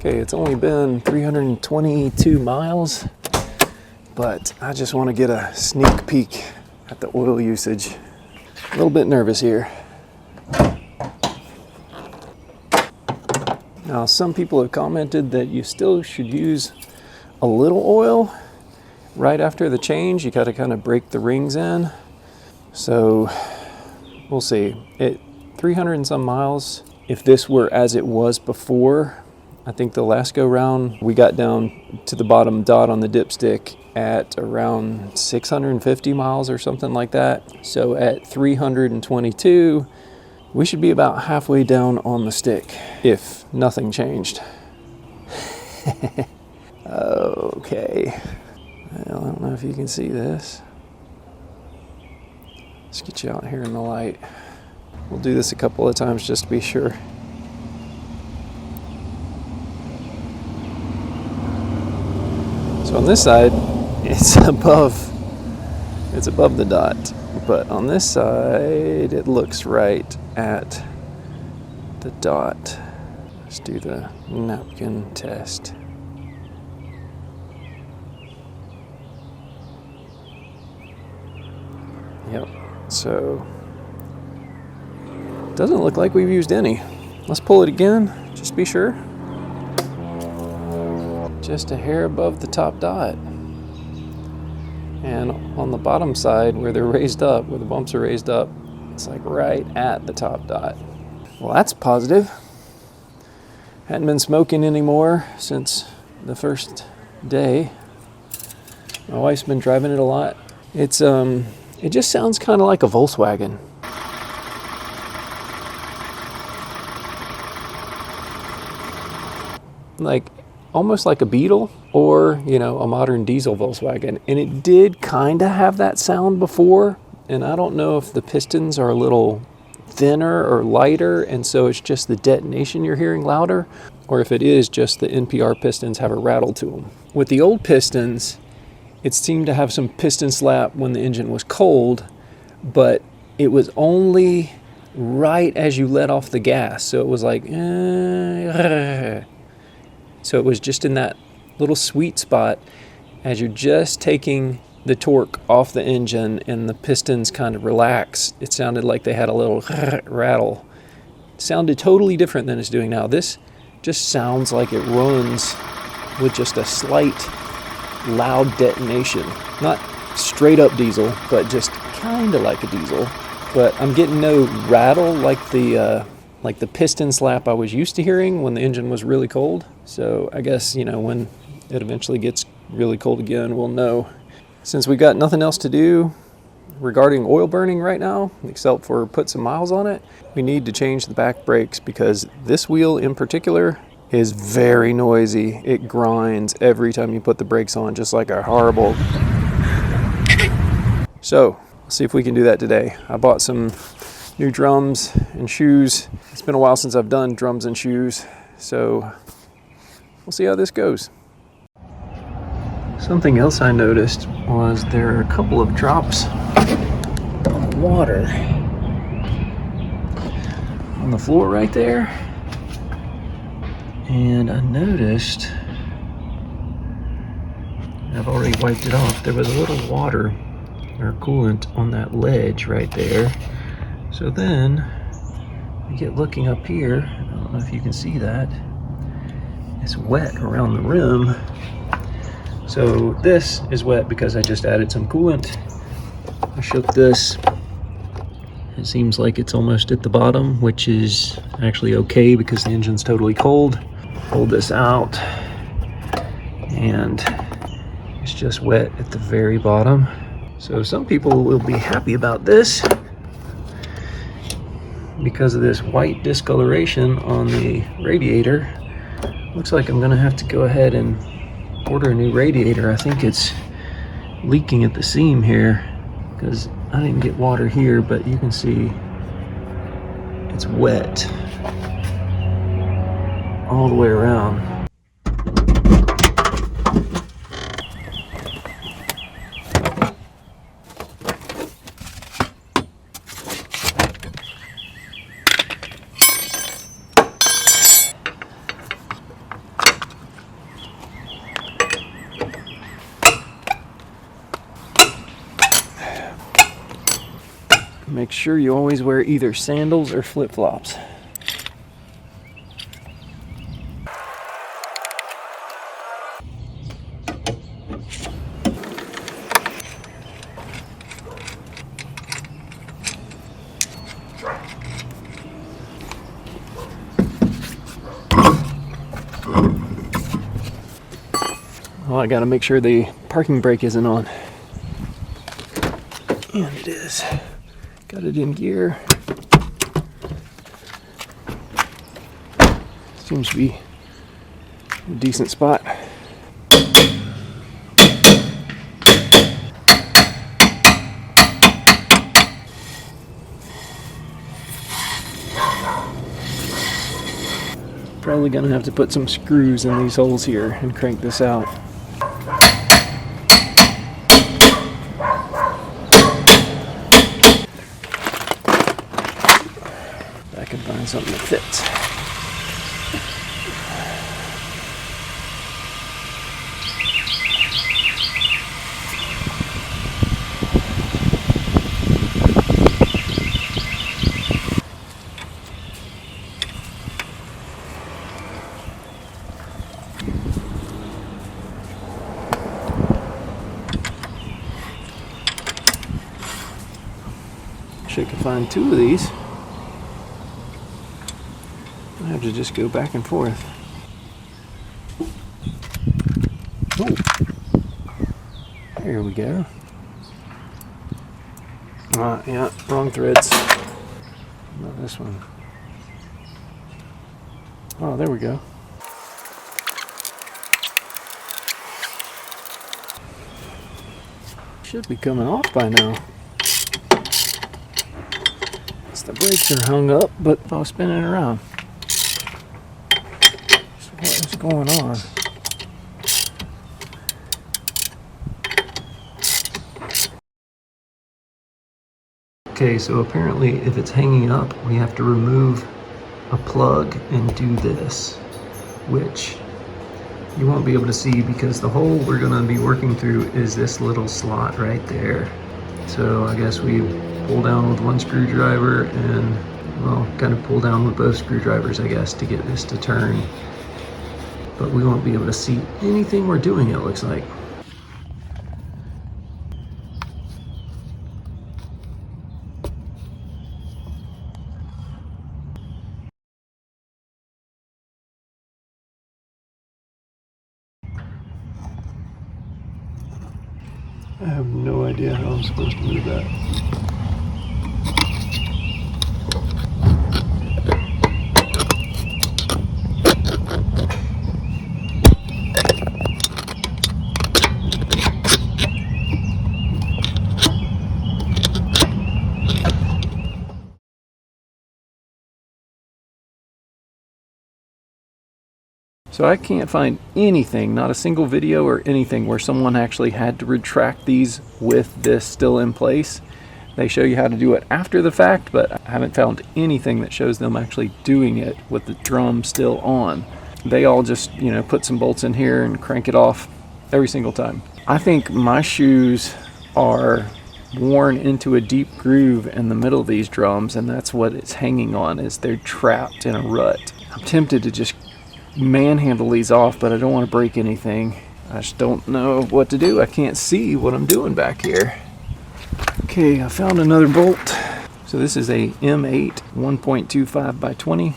Okay, it's only been 322 miles, but I just want to get a sneak peek at the oil usage. A little bit nervous here. Now, some people have commented that you still should use a little oil right after the change. You got to kind of break the rings in. So we'll see. At 300 and some miles, if this were as it was before, I think the last go round we got down to the bottom dot on the dipstick at around 650 miles or something like that. So at 322, we should be about halfway down on the stick if nothing changed. Okay. Well, I don't know if you can see this. Let's get you out here in the light. We'll do this a couple of times just to be sure. So on this side, it's above the dot, but on this side, it looks right at the dot. Let's do the napkin test. Yep, so doesn't look like we've used any. Let's pull it again, just to be sure. Just a hair above the top dot. And on the bottom side where they're raised up, where the bumps are raised up, it's like right at the top dot. Well, that's positive. Hadn't been smoking anymore since the first day. My wife's been driving it a lot. It just sounds kind of like a Volkswagen. Like almost like a Beetle or, a modern diesel Volkswagen. And it did kind of have that sound before. And I don't know if the pistons are a little thinner or lighter, and so it's just the detonation you're hearing louder, or if it is just the NPR pistons have a rattle to them. With the old pistons, it seemed to have some piston slap when the engine was cold, but it was only right as you let off the gas. So it was like, so it was just in that little sweet spot as you're just taking the torque off the engine and the pistons kind of relax. It sounded like they had a little rattle. It sounded totally different than it's doing now. This just sounds like it runs with just a slight loud detonation. Not straight up diesel, but just kind of like a diesel. But I'm getting no rattle like the piston slap I was used to hearing when the engine was really cold. So I guess, when it eventually gets really cold again, we'll know. Since we got nothing else to do regarding oil burning right now, except for put some miles on it, we need to change the back brakes because this wheel in particular is very noisy. It grinds every time you put the brakes on, just like a horrible. So, let's see if we can do that today. I bought some new drums and shoes. It's been a while since I've done drums and shoes, so we'll see how this goes. Something else I noticed was there are a couple of drops of water on the floor right there. And I noticed, I've already wiped it off, there was a little water or coolant on that ledge right there. So then we get looking up here, I don't know if you can see that, it's wet around the rim. So this is wet because I just added some coolant. I shook this. It seems like it's almost at the bottom, which is actually okay because the engine's totally cold. Pulled this out and it's just wet at the very bottom. So some people will be happy about this because of this white discoloration on the radiator. Looks like I'm gonna have to go ahead and order a new radiator. I think it's leaking at the seam here because I didn't get water here, but you can see it's wet all the way around. Make sure you always wear either sandals or flip-flops. Oh, I gotta make sure the parking brake isn't on. And it is. Got it in gear. Seems to be a decent spot. Probably gonna have to put some screws in these holes here and crank this out. I can find something that fits. Wish I could find two of these. I have to just go back and forth. Oh, there we go. Yeah, wrong threads. Not this one. Oh, there we go. Should be coming off by now. The brakes are hung up, but I was spinning around. So what is going on? Okay, so apparently if it's hanging up, we have to remove a plug and do this, which you won't be able to see because the hole we're going to be working through is this little slot right there. So I guess we pull down with one screwdriver and, well, kind of pull down with both screwdrivers, I guess, to get this to turn. But we won't be able to see anything we're doing, it looks like. I have no idea how I'm supposed to move that. So I can't find anything, not a single video or anything where someone actually had to retract these with this still in place. They show you how to do it after the fact, but I haven't found anything that shows them actually doing it with the drum still on. They all just, you know, put some bolts in here and crank it off every single time. I think my shoes are worn into a deep groove in the middle of these drums, and that's what it's hanging on, is they're trapped in a rut. I'm tempted to just manhandle these off, but I don't want to break anything. I just don't know what to do. I can't see what I'm doing back here. Okay, I found another bolt. So this is a M8 1.25 by 20.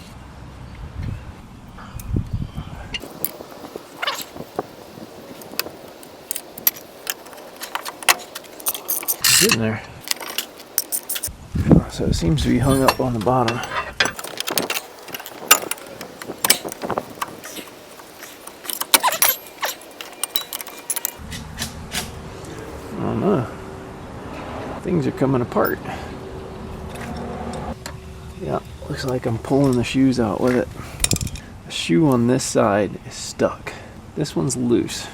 It's in there. So it seems to be hung up on the bottom. I don't know. Things are coming apart. Yeah, looks like I'm pulling the shoes out with it. The shoe on this side is stuck. This one's loose.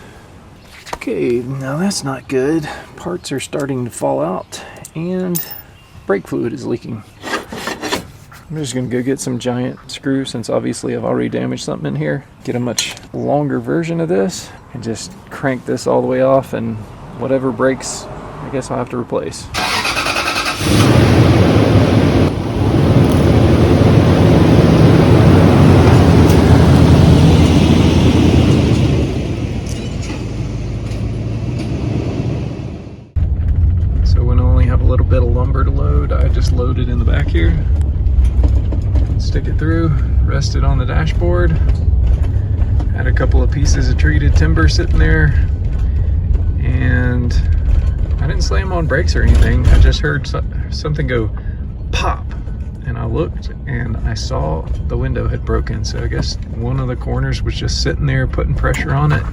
Okay, now that's not good. Parts are starting to fall out and brake fluid is leaking. I'm just gonna go get some giant screws, since obviously I've already damaged something in here. Get a much longer version of this and just crank this all the way off, and whatever breaks, I guess I'll have to replace. it through, rested on the dashboard. Had a couple of pieces of treated timber sitting there, and I didn't slam on brakes or anything. I just heard something go pop, and I looked and I saw the window had broken. So I guess one of the corners was just sitting there putting pressure on it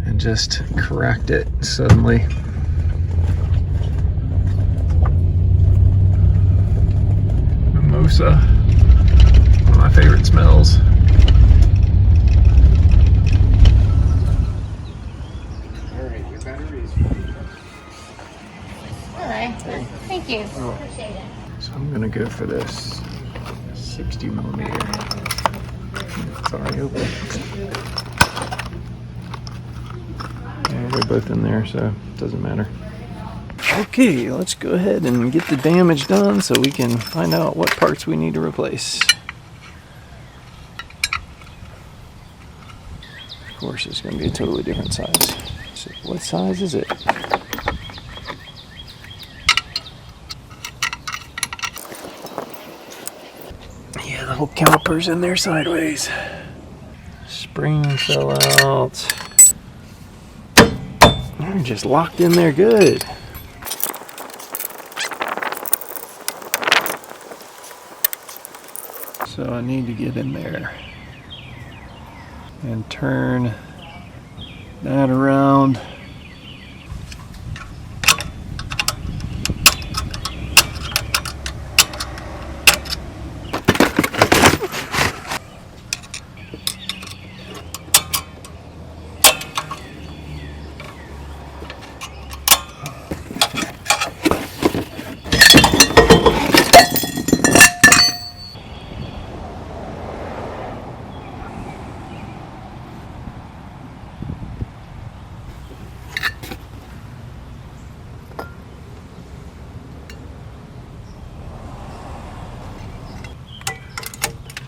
and just cracked it suddenly. Mimosa, one of my favorite smells. Alright, your batteries. Hello. Thank you. Appreciate it. So I'm gonna go for this 60 millimeter. It's already open. Yeah, they're both in there, so it doesn't matter. Okay, let's go ahead and get the damage done so we can find out what parts we need to replace. Of course, it's going to be a totally different size. So what size is it? Yeah, the whole caliper's in there sideways. Spring fell out. They're just locked in there good. So I need to get in there and turn that around.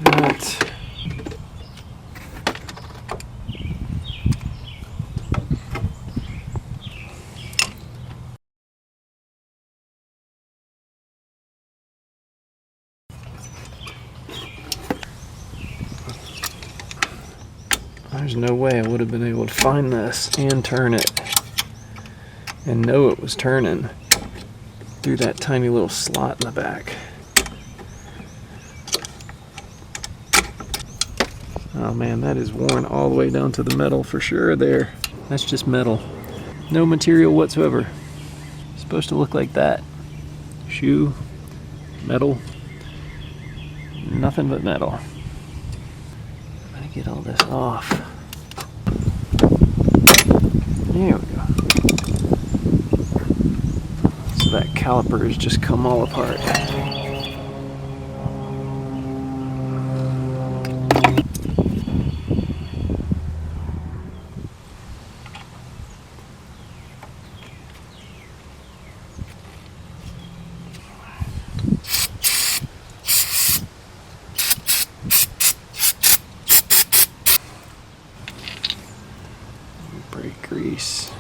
That. There's no way I would have been able to find this and turn it and know it was turning through that tiny little slot in the back. Oh man, that is worn all the way down to the metal for sure there. That's just metal. No material whatsoever. It's supposed to look like that. Shoe, metal, nothing but metal. I'm gonna get all this off. There we go. So that caliper has just come all apart. Brake grease.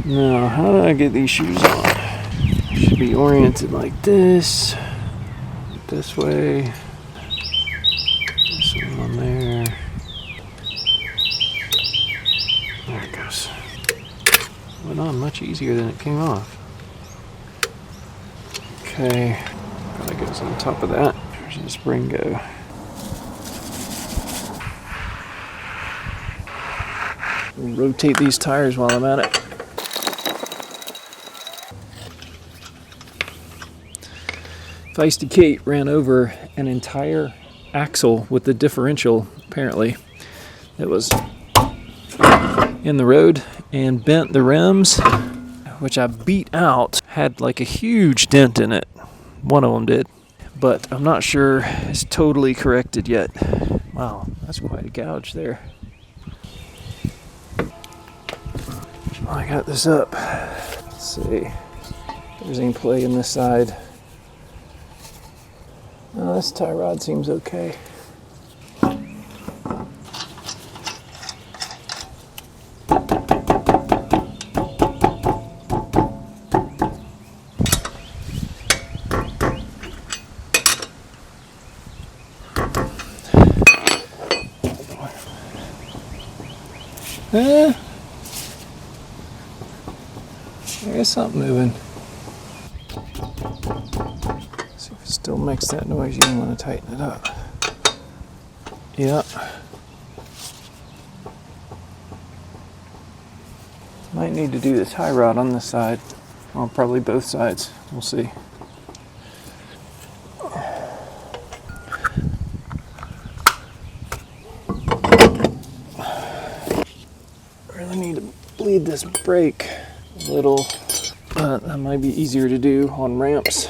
Now, how do I get these shoes on? Should be oriented like this way, this one on there. There it goes. Went on much easier than it came off. Okay, that goes on top of that. Where's the spring go? We'll rotate these tires while I'm at it. Feisty Kate ran over an entire axle with the differential, apparently, that was in the road, and bent the rims, which I beat out. Had like a huge dent in it. One of them did. But I'm not sure it's totally corrected yet. Wow, that's quite a gouge there. I got this up. Let's see. There's any play in this side. This tie rod seems okay. There's something moving. See if it still makes that noise. You don't want to tighten it up. Yeah. Might need to do the tie rod on this side. Well, probably both sides. We'll see. Really need to bleed this brake a little, but that might be easier to do on ramps.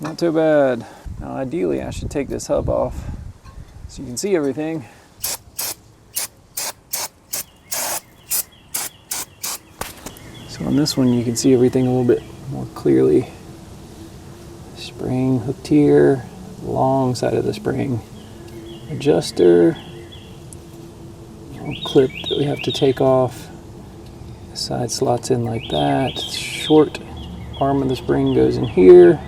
Not too bad. Now ideally I should take this hub off so you can see everything. So on this one you can see everything a little bit more clearly. Spring hooked here, long side of the spring. Adjuster, little clip that we have to take off. The side slots in like that. Short arm of the spring goes in here.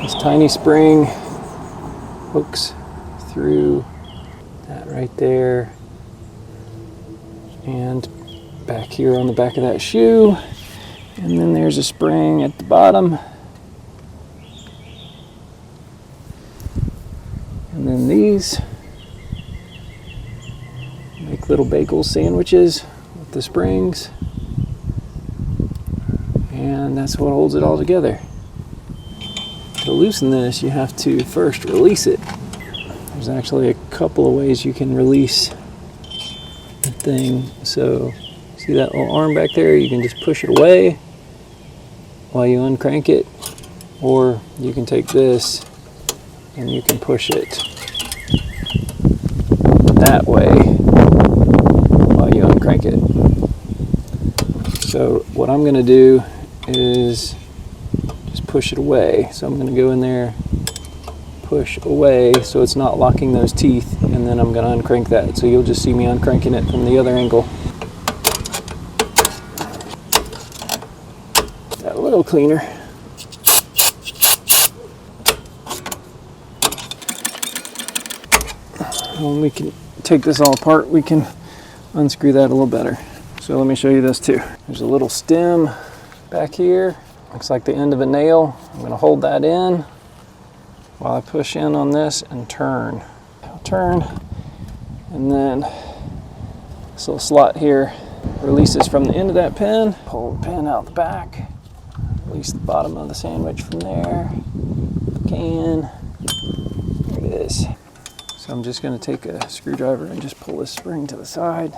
This tiny spring hooks through that right there and back here on the back of that shoe. And then there's a spring at the bottom. And then these make little bagel sandwiches with the springs. And that's what holds it all together. To loosen this, you have to first release it. There's actually a couple of ways you can release the thing. So, see that little arm back there? You can just push it away while you uncrank it. Or you can take this and you can push it that way while you uncrank it. So, what I'm going to do is just push it away. So I'm going to go in there, push away so it's not locking those teeth, and then I'm going to uncrank that. So you'll just see me uncranking it from the other angle. Got a little cleaner. When we can take this all apart, we can unscrew that a little better. So let me show you this too. There's a little stem back here. Looks like the end of a nail. I'm going to hold that in while I push in on this and turn. I'll turn, and then this little slot here releases from the end of that pin. Pull the pin out the back. Release the bottom of the sandwich from there. Can. There it is. So I'm just going to take a screwdriver and just pull this spring to the side.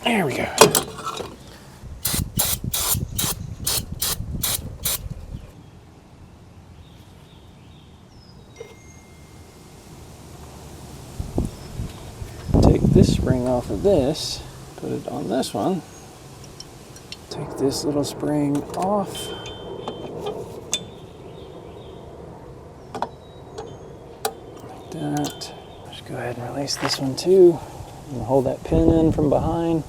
There we go. Take this spring off of this, put it on this one. Take this little spring off. Like that. Just go ahead and release this one too. And hold that pin in from behind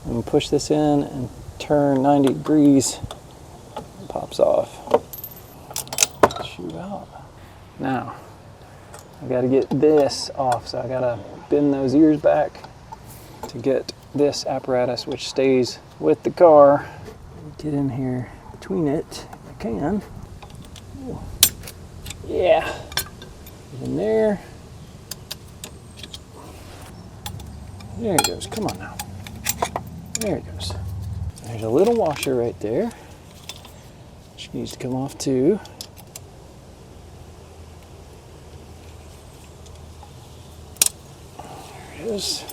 and push this in and turn 90 degrees. It pops off. Shoe out. Now, I gotta get this off, so I gotta bend those ears back to get this apparatus, which stays with the car. Get in here between it if I can. Ooh. Yeah. Get in there. There it goes. Come on now. There it goes. There's a little washer right there. which needs to come off too. There it is.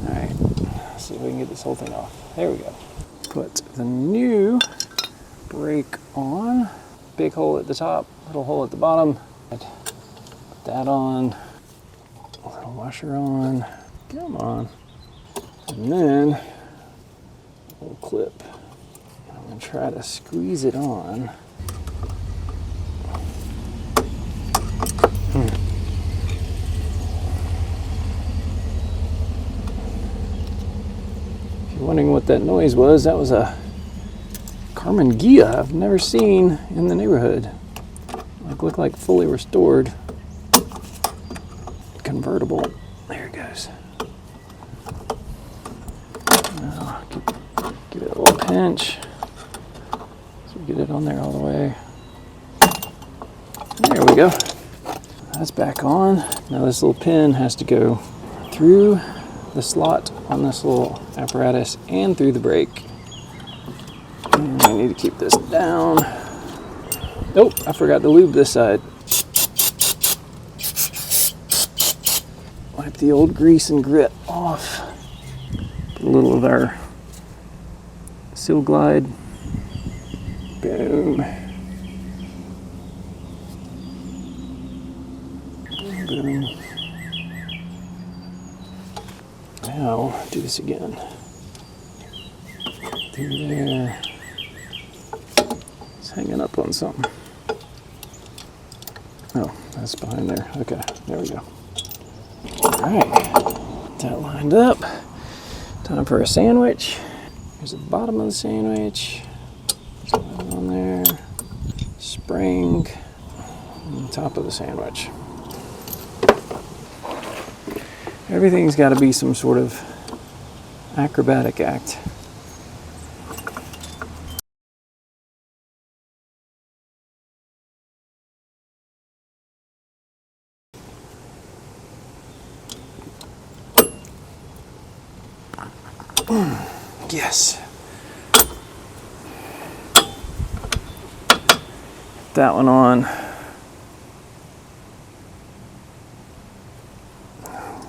All right, let's see if we can get this whole thing off. There we go. Put the new brake on. Big hole at the top, little hole at the bottom. Put that on. A little washer on. Come on. And then a little clip. I'm gonna try to squeeze it on. If you're wondering what that noise was, that was a Carmen Ghia I've never seen in the neighborhood. Like, look like fully restored convertible. There it goes. Now, give it a little pinch. So get it on there all the way. There we go. That's back on. Now this little pin has to go through the slot on this little apparatus and through the brake. And I need to keep this down. Oh, I forgot to lube this side. Wipe the old grease and grit off. Put a little of our Seal Glide. Boom. Boom. Now, do this again. Through there. It's hanging up on something. Oh, that's behind there. Okay, there we go. Alright, that lined up. Time for a sandwich. Here's the bottom of the sandwich. There's one on there. Spring. And the top of the sandwich. Everything's got to be some sort of acrobatic act. Yes. That one on.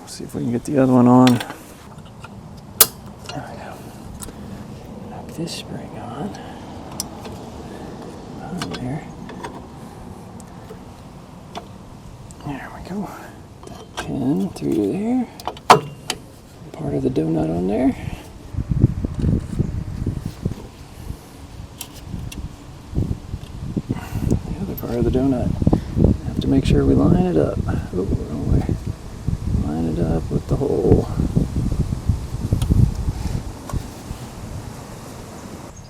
See if we can get the other one on. There we go. Knock this spring on. On there. There we go. That pin through there. Part of the donut on there. The other part of the donut. Have to make sure we line it up. Oh, wrong way. Line it up with the hole.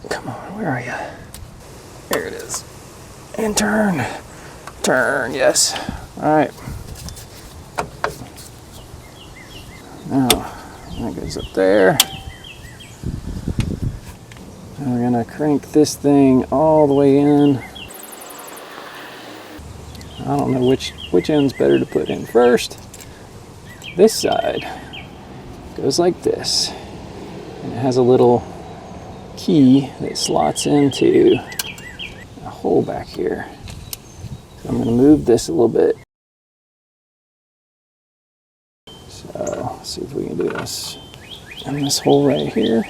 Come on, where are you? There it is. And turn. Turn, yes. Alright. Now, that goes up there. And we're gonna crank this thing all the way in. I don't know which end's better to put in first. This side goes like this, and it has a little key that slots into a hole back here. So I'm going to move this a little bit. So let's see if we can do this in this hole right here.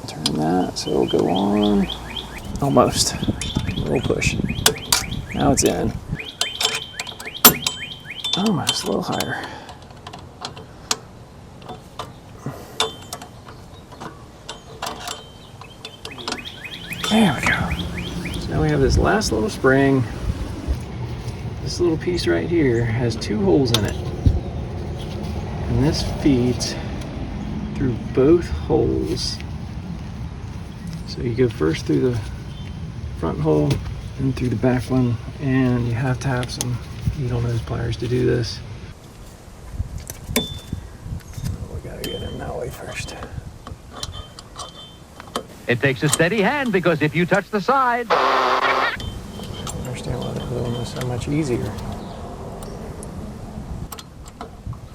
Turn that so it'll go on. Almost. A little push. Now it's in. Almost a little higher. There we go. So now we have this last little spring. This little piece right here has two holes in it. And this feeds through both holes. So you go first through the front hole and through the back one, and you have to have some needle nose pliers to do this. We gotta get in that way first. It takes a steady hand, because if you touch the side... I don't understand why they're doing this so much easier.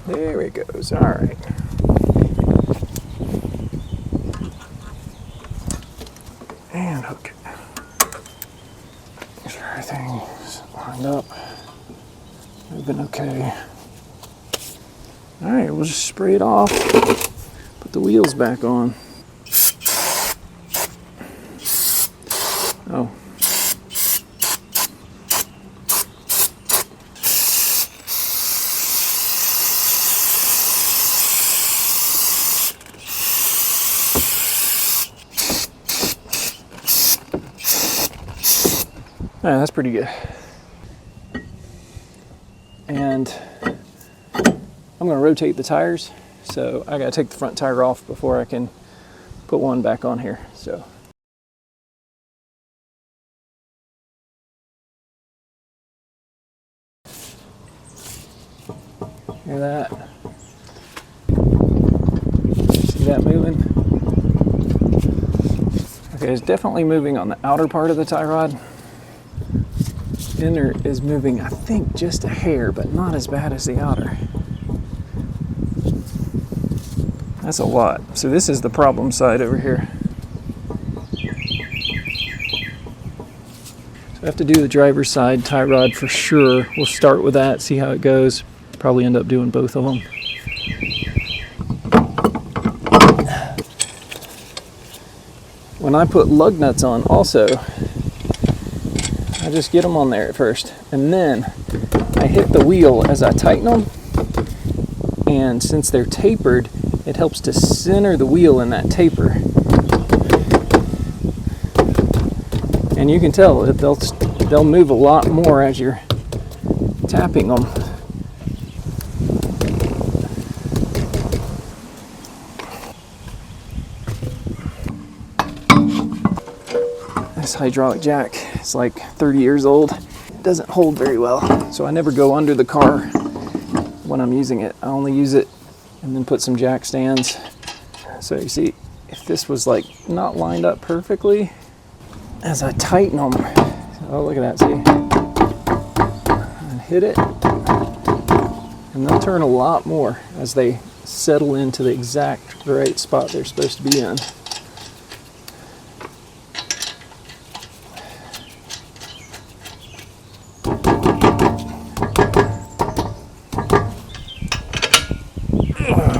There it goes. All right. And hook it. Make sure everything's lined up. Moving okay. All right, we'll just spray it off. Put the wheels back on. Oh. Yeah, that's pretty good. And I'm going to rotate the tires, so I got to take the front tire off before I can put one back on here. So hear that? See that moving? Okay, it's definitely moving on the outer part of the tie rod. Inner is moving, I think, just a hair, but not as bad as the outer. That's a lot. So this is the problem side over here. So I have to do the driver's side tie rod for sure. We'll start with that, see how it goes. Probably end up doing both of them. When I put lug nuts on also, I just get them on there at first, and then I hit the wheel as I tighten them, and since they're tapered, it helps to center the wheel in that taper. And you can tell that they'll move a lot more as you're tapping them. This hydraulic jack is like 30 years old. It doesn't hold very well, so I never go under the car when I'm using it. I only use it and then put some jack stands. So you see, if this was like not lined up perfectly, as I tighten them, oh look at that, see? And hit it, and they'll turn a lot more as they settle into the exact right spot they're supposed to be in.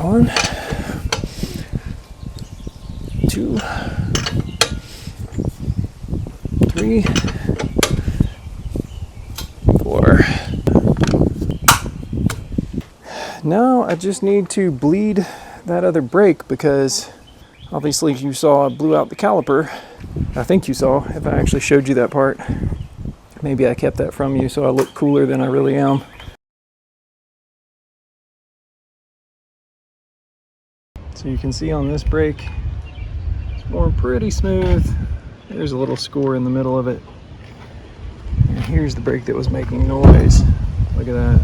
One, two, three, four. Now I just need to bleed that other brake, because obviously you saw I blew out the caliper. I think you saw, if I actually showed you that part. Maybe I kept that from you so I look cooler than I really am. So you can see on this brake, it's more pretty smooth. There's a little score in the middle of it. And here's the brake that was making noise. Look at that.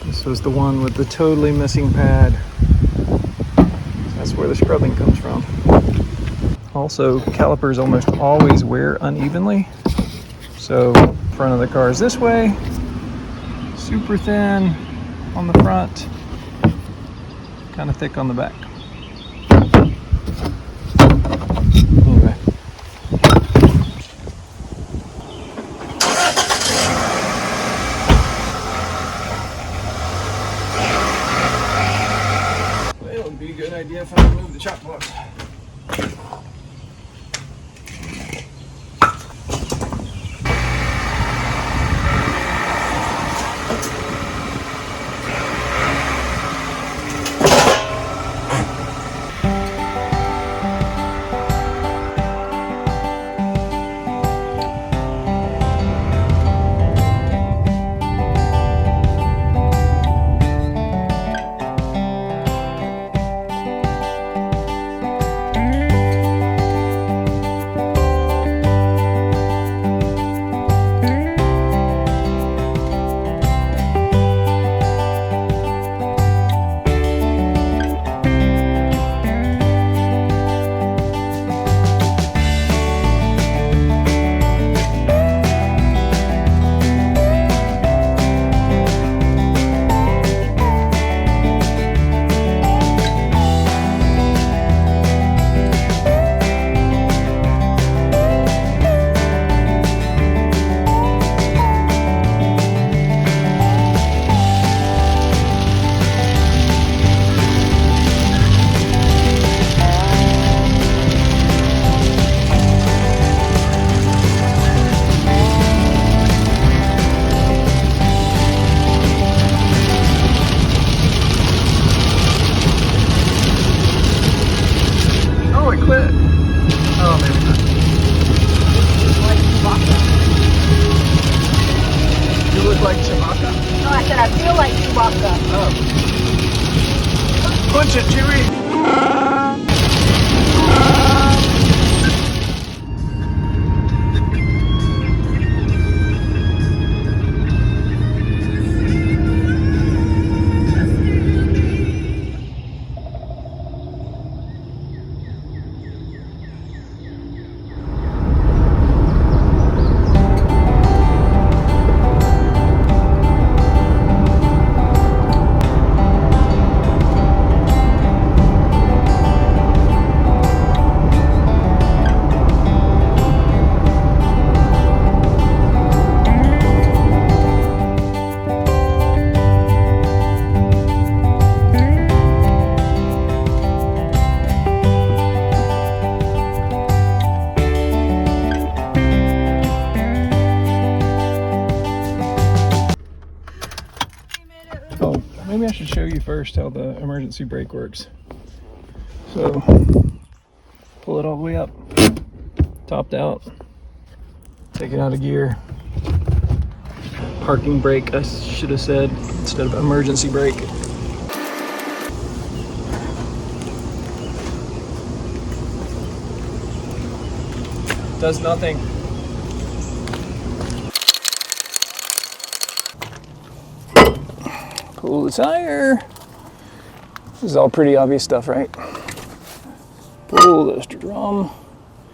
This was the one with the totally missing pad. That's where the scrubbing comes from. Also, calipers almost always wear unevenly. So front of the car is this way, super thin on the front, kind of thick on the back. Anyway. Well, it would be a good idea if I remove the chop box. Punch it, Jimmy! Oh, maybe I should show you first how the emergency brake works. So, pull it all the way up, topped out, take it out of gear. Parking brake, I should have said, instead of emergency brake. Does nothing. Pull the tire. This is all pretty obvious stuff, right? Pull this drum.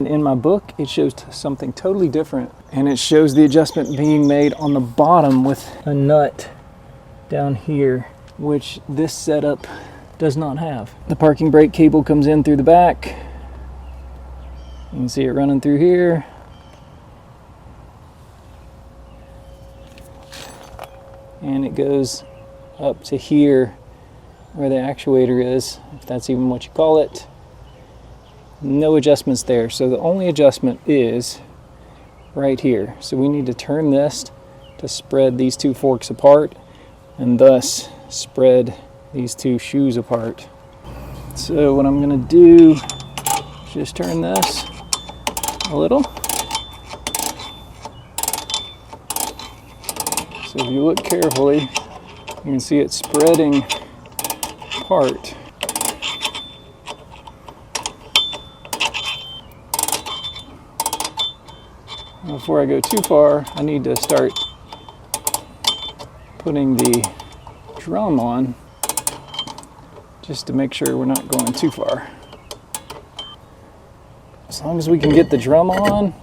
In my book, it shows something totally different. And it shows the adjustment being made on the bottom with a nut down here, which this setup does not have. The parking brake cable comes in through the back. You can see it running through here. And it goes up to here where the actuator is, if that's even what you call it. No adjustments there, so the only adjustment is right here. So we need to turn this to spread these two forks apart and thus spread these two shoes apart. So what I'm going to do is just turn this a little. So if you look carefully, you can see it spreading apart. Before I go too far, I need to start putting the drum on just to make sure we're not going too far. As long as we can get the drum on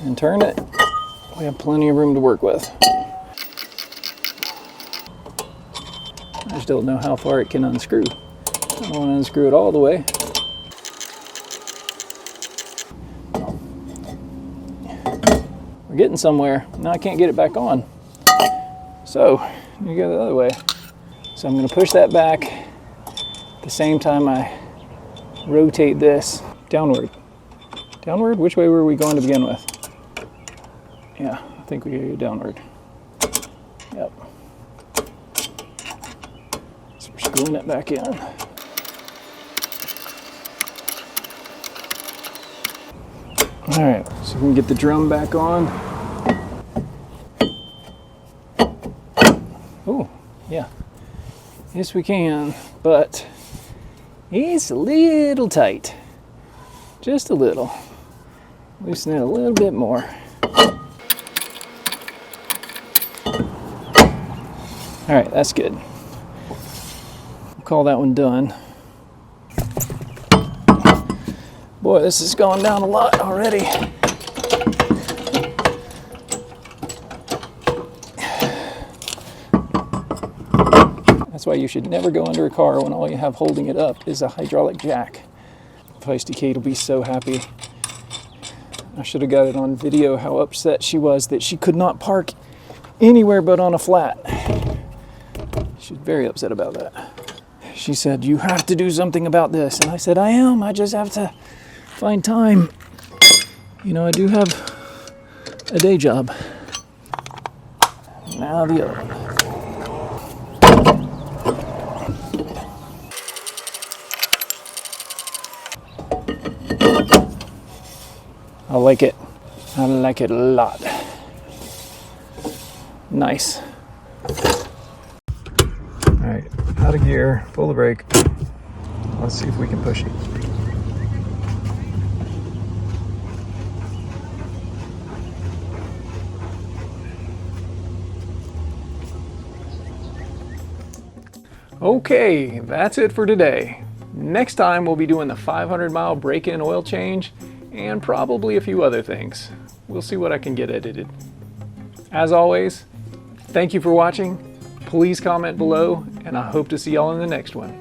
and turn it, we have plenty of room to work with. I just don't know how far it can unscrew. I don't want to unscrew it all the way. We're getting somewhere. Now I can't get it back on. So, you go the other way. So I'm going to push that back at the same time I rotate this downward. Downward? Which way were we going to begin with? Yeah, I think we go downward. Yep. So we're screwing it back in. Alright, so we can get the drum back on. Oh, yeah. Yes, we can, but it's a little tight. Just a little. Loosen it a little bit more. Alright, that's good. We'll call that one done. Boy, this has gone down a lot already. That's why you should never go under a car when all you have holding it up is a hydraulic jack. Feisty Kate will be so happy. I should have got it on video how upset she was that she could not park anywhere but on a flat. She's very upset about that. She said, "You have to do something about this." And I said, "I am. I just have to find time. You know, I do have a day job." Now the other one. I like it. I like it a lot. Nice. Alright, Out of gear, pull the brake. Let's see if we can push it. Okay, that's it for today. Next time we'll be doing the 500-mile break-in oil change and probably a few other things. We'll see what I can get edited. As always, thank you for watching. Please comment below, and I hope to see y'all in the next one.